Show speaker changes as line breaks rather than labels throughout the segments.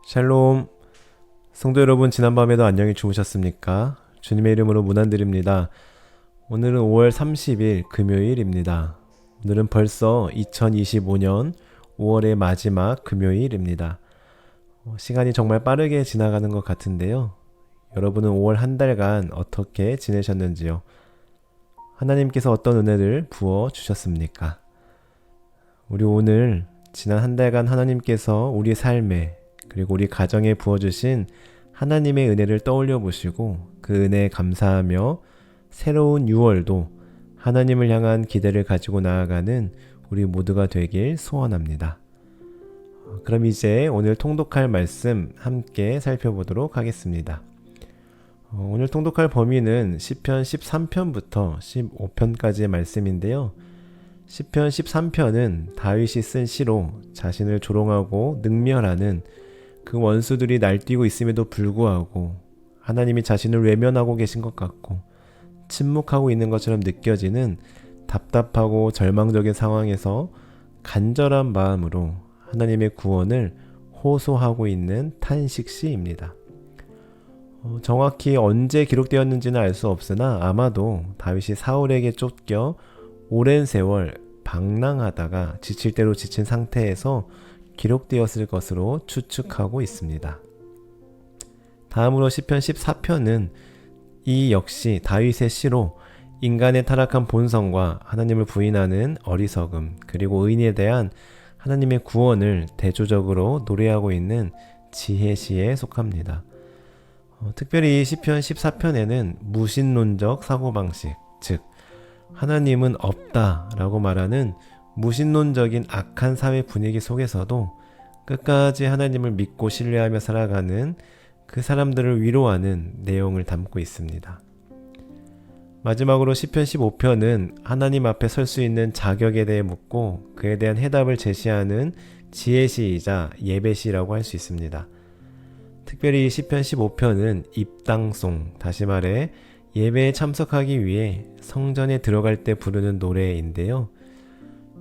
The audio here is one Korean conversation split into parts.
샬롬. 성도 여러분, 지난밤에도 안녕히 주무셨습니까? 주님의 이름으로 문안드립니다. 오늘은 5월 30일 금요일입니다. 오늘은 벌써 2025년 5월의 마지막 금요일입니다. 시간이 정말 빠르게 지나가는 것 같은데요. 여러분은 5월 한 달간 어떻게 지내셨는지요? 하나님께서 어떤 은혜를 부어 주셨습니까? 우리 오늘 지난 한 달간 하나님께서 우리 삶에 그리고 우리 가정에 부어주신 하나님의 은혜를 떠올려 보시고 그 은혜에 감사하며 새로운 6월도 하나님을 향한 기대를 가지고 나아가는 우리 모두가 되길 소원합니다. 그럼 이제 오늘 통독할 말씀 함께 살펴보도록 하겠습니다. 오늘 통독할 범위는 시편 13편부터 15편까지의 말씀인데요. 시편 13편은 다윗이 쓴 시로 자신을 조롱하고 능멸하는 그 원수들이 날뛰고 있음에도 불구하고 하나님이 자신을 외면하고 계신 것 같고 침묵하고 있는 것처럼 느껴지는 답답하고 절망적인 상황에서 간절한 마음으로 하나님의 구원을 호소하고 있는 탄식시입니다. 정확히 언제 기록되었는지는 알 수 없으나 아마도 다윗이 사울에게 쫓겨 오랜 세월 방랑하다가 지칠 대로 지친 상태에서 기록되었을 것으로 추측하고 있습니다. 다음으로 시편 14편은 이 역시 다윗의 시로 인간의 타락한 본성과 하나님을 부인하는 어리석음 그리고 의인에 대한 하나님의 구원을 대조적으로 노래하고 있는 지혜시에 속합니다. 특별히 이 시편 14편에는 무신론적 사고방식, 즉 하나님은 없다라고 말하는 무신론적인 악한 사회 분위기 속에서도 끝까지 하나님을 믿고 신뢰하며 살아가는 그 사람들을 위로하는 내용을 담고 있습니다. 마지막으로 시편 15편은 하나님 앞에 설 수 있는 자격에 대해 묻고 그에 대한 해답을 제시하는 지혜시이자 예배시라고 할 수 있습니다. 특별히 이 시편 15편은 입당송, 다시 말해 예배에 참석하기 위해 성전에 들어갈 때 부르는 노래인데요.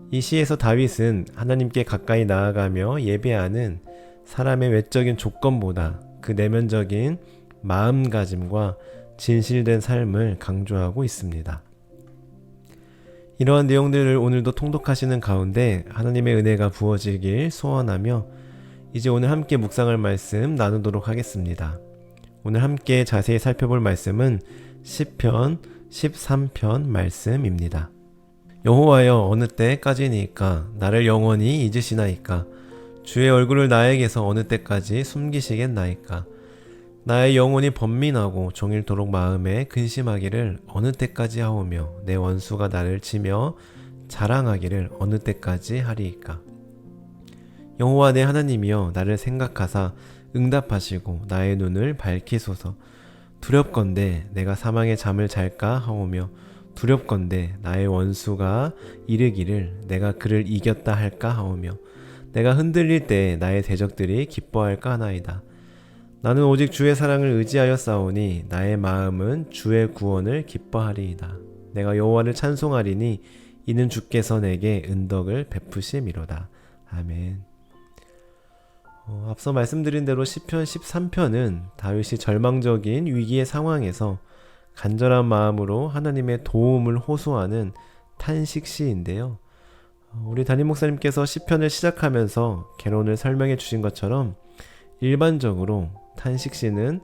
이 시에서 다윗은 하나님께 가까이 나아가며 예배하는 사람의 외적인 조건보다 그 내면적인 마음가짐과 진실된 삶을 강조하고 있습니다. 이러한 내용들을 오늘도 통독하시는 가운데 하나님의 은혜가 부어지길 소원하며 이제 오늘 함께 묵상할 말씀 나누도록 하겠습니다. 오늘 함께 자세히 살펴볼 말씀은 시편 13편 말씀입니다. 여호와여, 어느 때까지니까 나를 영원히 잊으시나이까? 주의 얼굴을 나에게서 어느 때까지 숨기시겠나이까? 나의 영혼이 번민하고 종일토록 마음에 근심하기를 어느 때까지 하오며 내 원수가 나를 치며 자랑하기를 어느 때까지 하리이까? 여호와 내 하나님이여, 나를 생각하사 응답하시고 나의 눈을 밝히소서. 두렵건대 내가 사망의 잠을 잘까 하오며 두렵건대 나의 원수가 이르기를 내가 그를 이겼다 할까 하오며 내가 흔들릴 때 나의 대적들이 기뻐할까 하나이다. 나는 오직 주의 사랑을 의지하여 싸우니 나의 마음은 주의 구원을 기뻐하리이다. 내가 여호와를 찬송하리니 이는 주께서 내게 은덕을 베푸심이로다. 아멘. 앞서 말씀드린 대로 시편 13편은 다윗이 절망적인 위기의 상황에서 간절한 마음으로 하나님의 도움을 호소하는 탄식시인데요. 우리 담임 목사님께서 시편을 시작하면서 개론을 설명해 주신 것처럼 일반적으로 탄식시는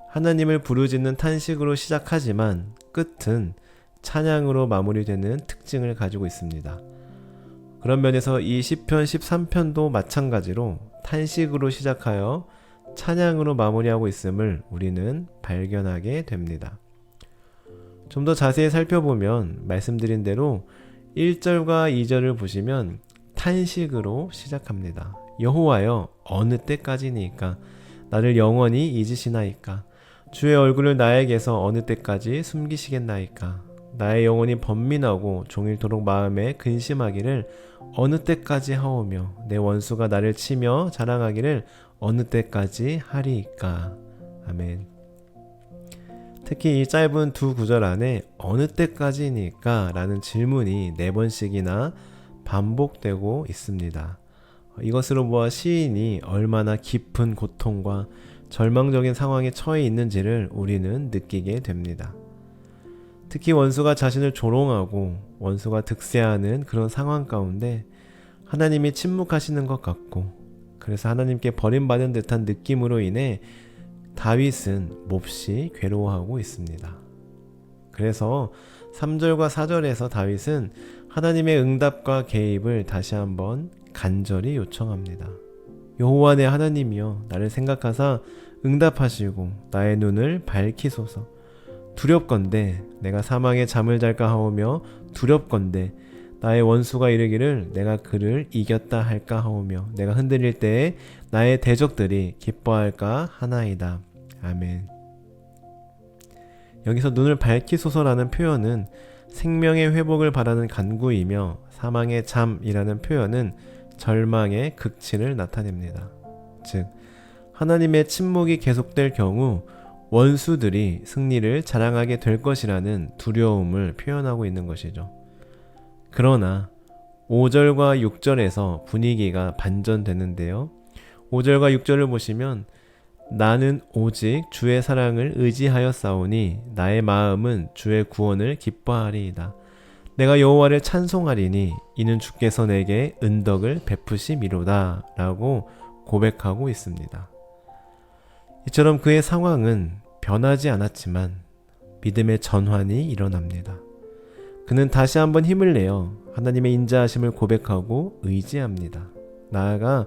하나님을 부르짖는 탄식으로 시작하지만 끝은 찬양으로 마무리되는 특징을 가지고 있습니다. 그런 면에서 이 시편 13편도 마찬가지로 탄식으로 시작하여 찬양으로 마무리하고 있음을 우리는 발견하게 됩니다. 좀 더 자세히 살펴보면 말씀드린 대로 1절과 2절을 보시면 탄식으로 시작합니다. 여호와여, 어느 때까지니까? 나를 영원히 잊으시나이까? 주의 얼굴을 나에게서 어느 때까지 숨기시겠나이까? 나의 영혼이 번민하고 종일토록 마음에 근심하기를 어느 때까지 하오며 내 원수가 나를 치며 자랑하기를 어느 때까지 하리이까? 아멘. 특히 이 짧은 두 구절 안에 어느 때까지니까 라는 질문이 4번씩이나 반복되고 있습니다. 이것으로 보아 시인이 얼마나 깊은 고통과 절망적인 상황에 처해 있는지를 우리는 느끼게 됩니다. 특히 원수가 자신을 조롱하고 원수가 득세하는 그런 상황 가운데 하나님이 침묵하시는 것 같고, 그래서 하나님께 버림받은 듯한 느낌으로 인해 다윗은 몹시 괴로워하고 있습니다. 그래서 3절과 4절에서 다윗은 하나님의 응답과 개입을 다시 한번 간절히 요청합니다. 여호와 내 하나님이여, 나를 생각하사 응답하시고 나의 눈을 밝히소서. 두렵건대 내가 사망에 잠을 잘까 하오며, 두렵건대 나의 원수가 이르기를 내가 그를 이겼다 할까 하오며, 내가 흔들릴 때에 나의 대적들이 기뻐할까 하나이다. 아멘. 여기서 눈을 밝히소서라는 표현은 생명의 회복을 바라는 간구이며, 사망의 잠이라는 표현은 절망의 극치를 나타냅니다. 즉, 하나님의 침묵이 계속될 경우 원수들이 승리를 자랑하게 될 것이라는 두려움을 표현하고 있는 것이죠. 그러나 5절과 6절에서 분위기가 반전되는데요. 5절과 6절을 보시면 나는 오직 주의 사랑을 의지하여 싸우니 나의 마음은 주의 구원을 기뻐하리이다. 내가 여호와를 찬송하리니 이는 주께서 내게 은덕을 베푸심이로다 라고 고백하고 있습니다. 이처럼 그의 상황은 변하지 않았지만 믿음의 전환이 일어납니다. 그는 다시 한번 힘을 내어 하나님의 인자하심을 고백하고 의지합니다. 나아가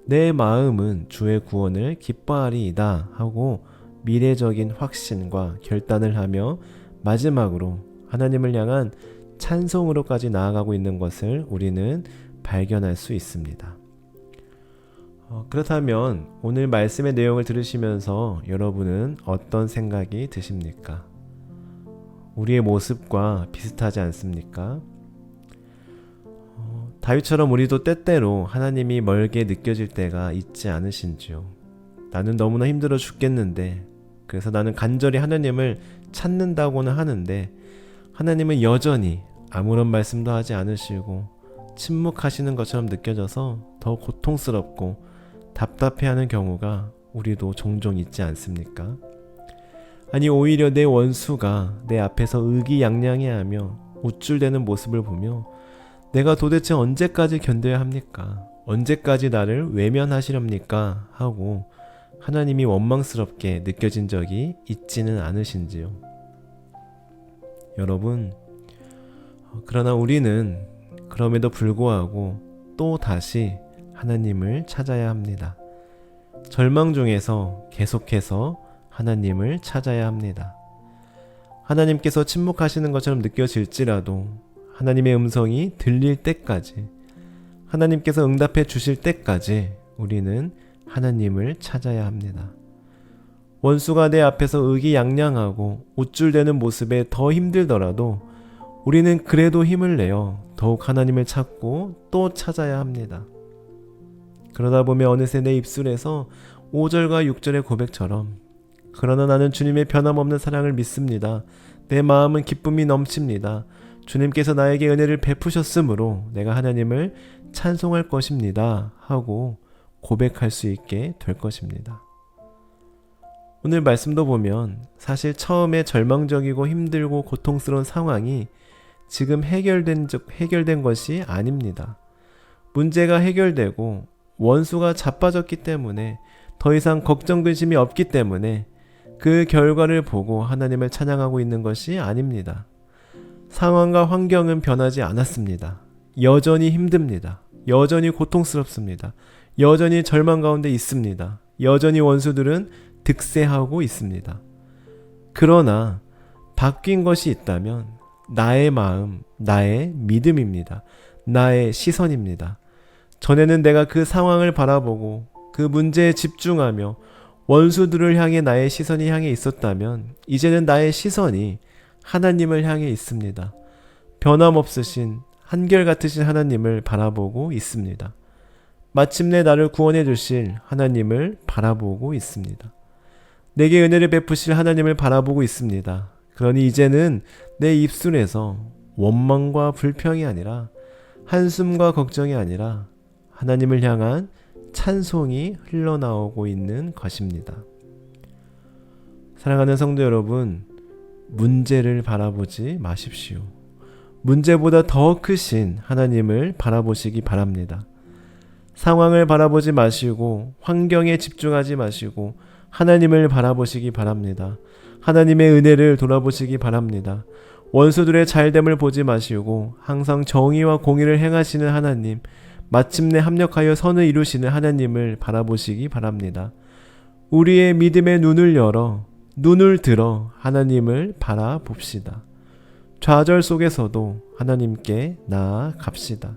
내 마음은 주의 구원을 기뻐하리이다 하고 미래적인 확신과 결단을 하며 마지막으로 하나님을 향한 찬송으로까지 나아가고 있는 것을 우리는 발견할 수 있습니다. 그렇다면 오늘 말씀의 내용을 들으시면서 여러분은 어떤 생각이 드십니까? 우리의 모습과 비슷하지 않습니까? 다윗처럼 우리도 때때로 하나님이 멀게 느껴질 때가 있지 않으신지요? 나는 너무나 힘들어 죽겠는데, 그래서 나는 간절히 하나님을 찾는다고는 하는데 하나님은 여전히 아무런 말씀도 하지 않으시고 침묵하시는 것처럼 느껴져서 더 고통스럽고 답답해하는 경우가 우리도 종종 있지 않습니까? 아니, 오히려 내 원수가 내 앞에서 의기양양해하며 우쭐대는 모습을 보며 내가 도대체 언제까지 견뎌야 합니까? 언제까지 나를 외면하시렵니까? 하고 하나님이 원망스럽게 느껴진 적이 있지는 않으신지요? 여러분, 그러나 우리는 그럼에도 불구하고 또 다시 하나님을 찾아야 합니다. 절망 중에서 계속해서 하나님을 찾아야 합니다. 하나님께서 침묵하시는 것처럼 느껴질지라도 하나님의 음성이 들릴 때까지, 하나님께서 응답해 주실 때까지 우리는 하나님을 찾아야 합니다. 원수가 내 앞에서 의기양양하고 우쭐대는 모습에 더 힘들더라도 우리는 그래도 힘을 내어 더욱 하나님을 찾고 또 찾아야 합니다. 그러다 보면 어느새 내 입술에서 5절과 6절의 고백처럼 그러나 나는 주님의 변함없는 사랑을 믿습니다. 내 마음은 기쁨이 넘칩니다. 주님께서 나에게 은혜를 베푸셨으므로 내가 하나님을 찬송할 것입니다 하고 고백할 수 있게 될 것입니다. 오늘 말씀도 보면 사실 처음에 절망적이고 힘들고 고통스러운 상황이 지금 해결된 것이 아닙니다. 문제가 해결되고 원수가 자빠졌기 때문에 더 이상 걱정 근심이 없기 때문에 그 결과를 보고 하나님을 찬양하고 있는 것이 아닙니다. 상황과 환경은 변하지 않았습니다. 여전히 힘듭니다. 여전히 고통스럽습니다. 여전히 절망 가운데 있습니다. 여전히 원수들은 득세하고 있습니다. 그러나 바뀐 것이 있다면 나의 마음, 나의 믿음입니다. 나의 시선입니다. 전에는 내가 그 상황을 바라보고 그 문제에 집중하며 원수들을 향해 나의 시선이 향해 있었다면 이제는 나의 시선이 하나님을 향해 있습니다. 변함없으신 한결같으신 하나님을 바라보고 있습니다. 마침내 나를 구원해 주실 하나님을 바라보고 있습니다. 내게 은혜를 베푸실 하나님을 바라보고 있습니다. 그러니 이제는 내 입술에서 원망과 불평이 아니라 한숨과 걱정이 아니라 하나님을 향한 찬송이 흘러나오고 있는 것입니다. 사랑하는 성도 여러분, 문제를 바라보지 마십시오. 문제보다 더 크신 하나님을 바라보시기 바랍니다. 상황을 바라보지 마시고 환경에 집중하지 마시고 하나님을 바라보시기 바랍니다. 하나님의 은혜를 돌아보시기 바랍니다. 원수들의 잘됨을 보지 마시고 항상 정의와 공의를 행하시는 하나님, 마침내 합력하여 선을 이루시는 하나님을 바라보시기 바랍니다. 우리의 믿음의 눈을 열어 눈을 들어 하나님을 바라봅시다. 좌절 속에서도 하나님께 나아갑시다.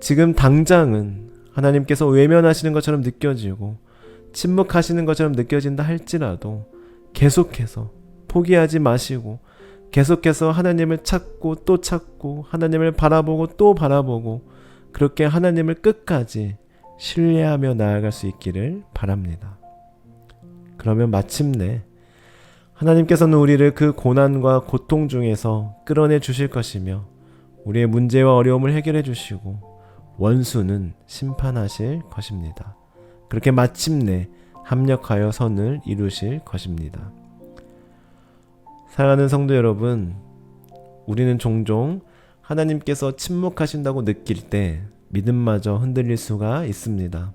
지금 당장은 하나님께서 외면하시는 것처럼 느껴지고 침묵하시는 것처럼 느껴진다 할지라도 계속해서 포기하지 마시고 계속해서 하나님을 찾고 또 찾고 하나님을 바라보고 또 바라보고 그렇게 하나님을 끝까지 신뢰하며 나아갈 수 있기를 바랍니다. 그러면 마침내 하나님께서는 우리를 그 고난과 고통 중에서 끌어내 주실 것이며 우리의 문제와 어려움을 해결해 주시고 원수는 심판하실 것입니다. 그렇게 마침내 합력하여 선을 이루실 것입니다. 사랑하는 성도 여러분, 우리는 종종 하나님께서 침묵하신다고 느낄 때 믿음마저 흔들릴 수가 있습니다.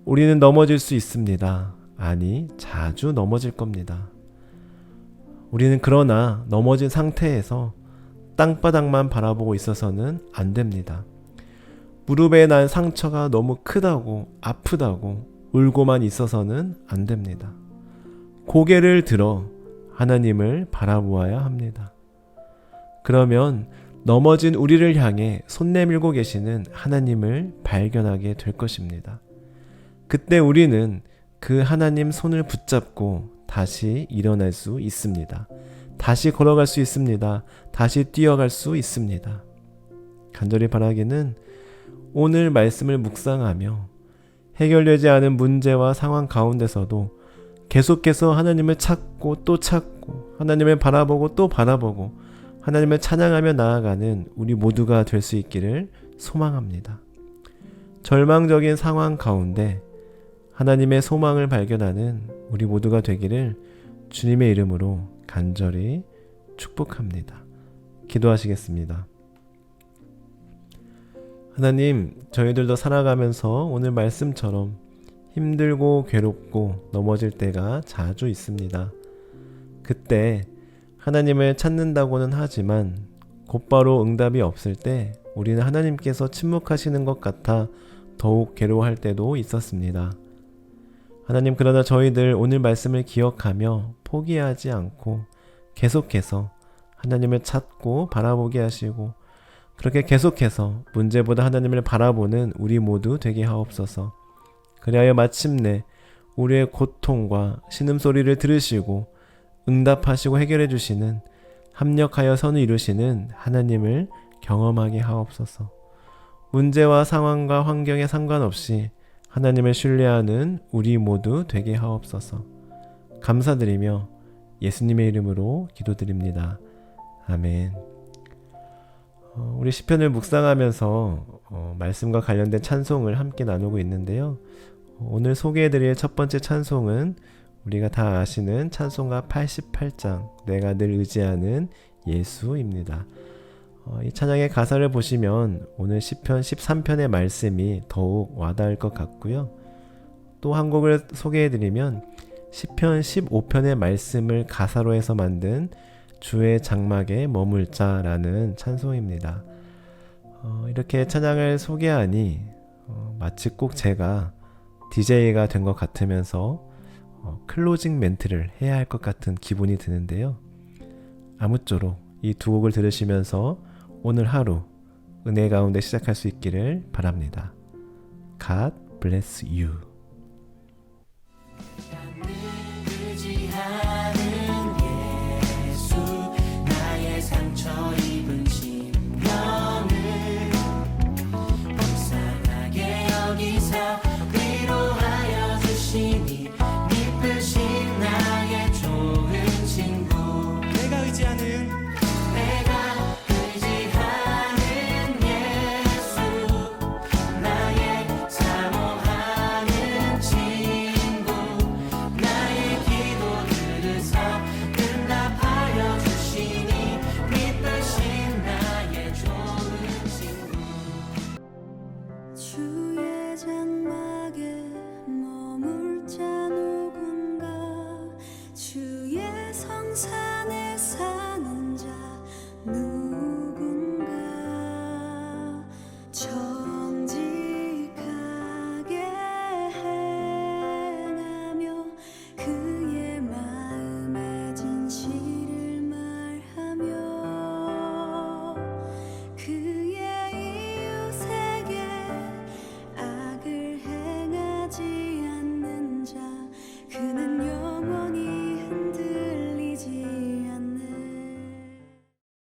우리는 넘어질 수 있습니다. 아니, 자주 넘어질 겁니다. 우리는 그러나 넘어진 상태에서 땅바닥만 바라보고 있어서는 안 됩니다. 무릎에 난 상처가 너무 크다고 아프다고 울고만 있어서는 안 됩니다. 고개를 들어 하나님을 바라보아야 합니다. 그러면 넘어진 우리를 향해 손 내밀고 계시는 하나님을 발견하게 될 것입니다. 그때 우리는 그 하나님 손을 붙잡고 다시 일어날 수 있습니다. 다시 걸어갈 수 있습니다. 다시 뛰어갈 수 있습니다. 간절히 바라기는 오늘 말씀을 묵상하며 해결되지 않은 문제와 상황 가운데서도 계속해서 하나님을 찾고 또 찾고 하나님을 바라보고 또 바라보고 하나님을 찬양하며 나아가는 우리 모두가 될 수 있기를 소망합니다. 절망적인 상황 가운데 하나님의 소망을 발견하는 우리 모두가 되기를 주님의 이름으로 간절히 축복합니다. 기도하시겠습니다. 하나님, 저희들도 살아가면서 오늘 말씀처럼 힘들고 괴롭고 넘어질 때가 자주 있습니다. 그때 하나님을 찾는다고는 하지만 곧바로 응답이 없을 때 우리는 하나님께서 침묵하시는 것 같아 더욱 괴로워할 때도 있었습니다. 하나님, 그러나 저희들 오늘 말씀을 기억하며 포기하지 않고 계속해서 하나님을 찾고 바라보게 하시고 그렇게 계속해서 문제보다 하나님을 바라보는 우리 모두 되게 하옵소서. 그리하여 마침내 우리의 고통과 신음소리를 들으시고 응답하시고 해결해 주시는 합력하여 선을 이루시는 하나님을 경험하게 하옵소서. 문제와 상황과 환경에 상관없이 하나님을 신뢰하는 우리 모두 되게 하옵소서. 감사드리며 예수님의 이름으로 기도드립니다. 아멘. 우리 시편을 묵상하면서 말씀과 관련된 찬송을 함께 나누고 있는데요. 오늘 소개해드릴 첫 번째 찬송은 우리가 다 아시는 찬송가 88장 내가 늘 의지하는 예수입니다. 이 찬양의 가사를 보시면 오늘 시편 13편의 말씀이 더욱 와닿을 것 같고요. 또 한 곡을 소개해드리면 시편 15편의 말씀을 가사로 해서 만든 주의 장막에 머물자라는 찬송입니다. 이렇게 찬양을 소개하니 마치 꼭 제가 DJ가 된 것 같으면서 클로징 멘트를 해야 할 것 같은 기분이 드는데요. 아무쪼록 이 두 곡을 들으시면서 오늘 하루 은혜 가운데 시작할 수 있기를 바랍니다. God bless you.